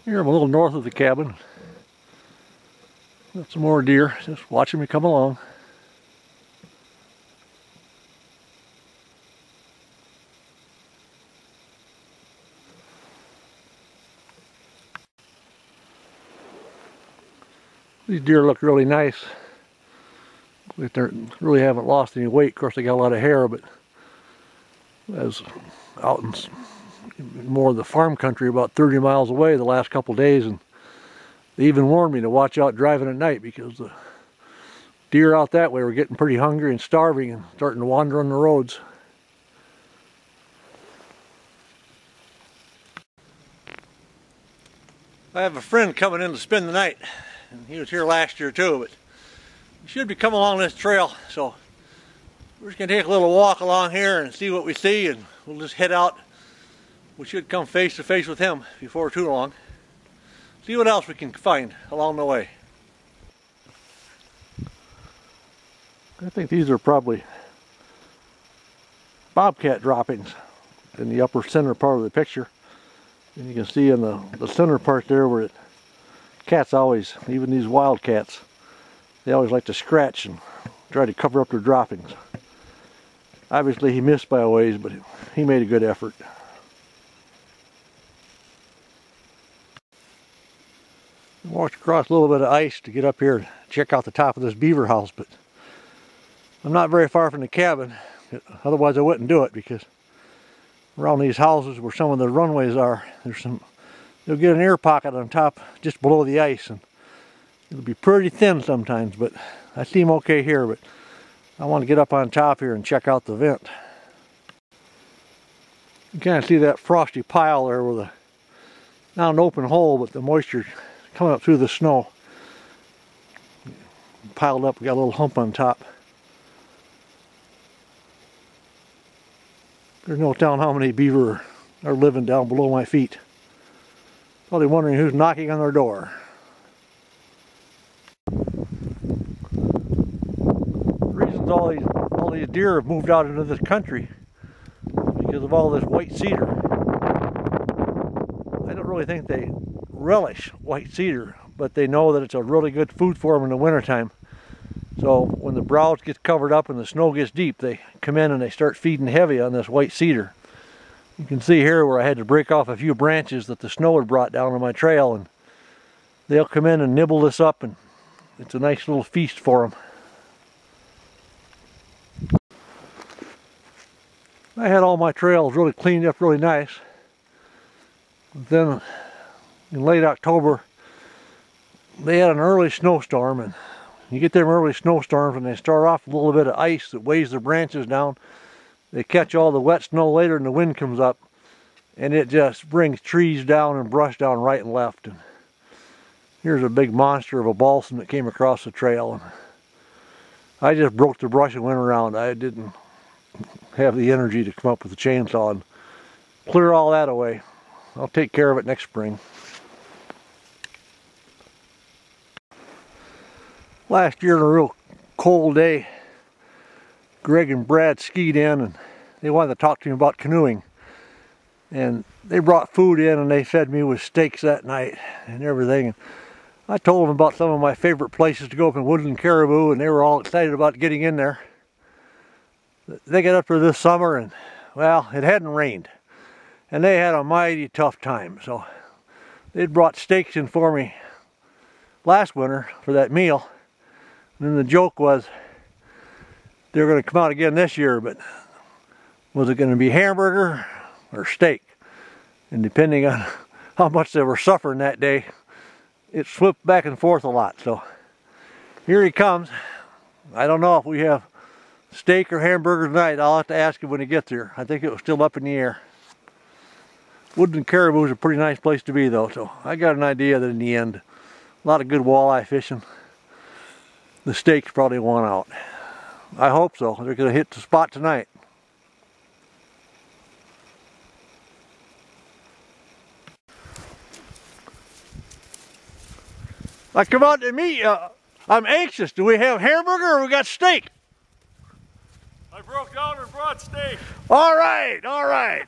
Here I'm a little north of the cabin. Got some more deer just watching me come along. These deer look really nice. They really haven't lost any weight. Of course, they got a lot of hair, but as out in more of the farm country about 30 miles away the last couple days, and they even warned me to watch out driving at night because the deer out that way were getting pretty hungry and starving and starting to wander on the roads. I have a friend coming in to spend the night, and he was here last year too, but he should be coming along this trail, so we're just going to take a little walk along here and see what we see, and we'll just head out. We should come face to face with him before too long. See what else we can find along the way. I think these are probably bobcat droppings in the upper center part of the picture. And you can see in the center part there where cats always, even these wild cats, they always like to scratch and try to cover up their droppings. Obviously he missed by a ways, but he made a good effort. Walked across a little bit of ice to get up here and check out the top of this beaver house, but I'm not very far from the cabin. Otherwise I wouldn't do it, because around these houses where some of the runways are, you'll get an air pocket on top just below the ice, and it'll be pretty thin sometimes, but I seem okay here. But I want to get up on top here and check out the vent. You kind of see that frosty pile there with not an open hole, but the moisture coming up through the snow. Piled up, we got a little hump on top. There's no telling how many beaver are living down below my feet. Probably wondering who's knocking on their door. The reasons all these deer have moved out into this country is because of all this white cedar. I don't really think they relish white cedar, but they know that it's a really good food for them in the wintertime. So when the browse gets covered up and the snow gets deep, they come in and they start feeding heavy on this white cedar. You can see here where I had to break off a few branches that the snow had brought down on my trail, and they'll come in and nibble this up, and it's a nice little feast for them. I had all my trails really cleaned up really nice. Then in late October they had an early snowstorm, and you get them early snowstorms and they start off with a little bit of ice that weighs the branches down. They catch all the wet snow later and the wind comes up, and it just brings trees down and brush down right and left. And here's a big monster of a balsam that came across the trail, and I just broke the brush and went around. I didn't have the energy to come up with a chainsaw and clear all that away. I'll take care of it next spring. Last year on a real cold day, Greg and Brad skied in and they wanted to talk to me about canoeing. And they brought food in and they fed me with steaks that night and everything. And I told them about some of my favorite places to go up in Woodland Caribou, and they were all excited about getting in there. They got up there this summer and, well, it hadn't rained. And they had a mighty tough time. So they'd brought steaks in for me last winter for that meal. And then the joke was they were going to come out again this year, but was it going to be hamburger or steak? And depending on how much they were suffering that day, it flipped back and forth a lot. So here he comes. I don't know if we have steak or hamburger tonight. I'll have to ask him when he gets here. I think it was still up in the air. Woodland Caribou is a pretty nice place to be though, so I got an idea that in the end, a lot of good walleye fishing. The steaks probably won out. I hope so. They're going to hit the spot tonight. I come out to meet you. I'm anxious. Do we have hamburger or we got steak? I broke down and brought steak. All right, all right.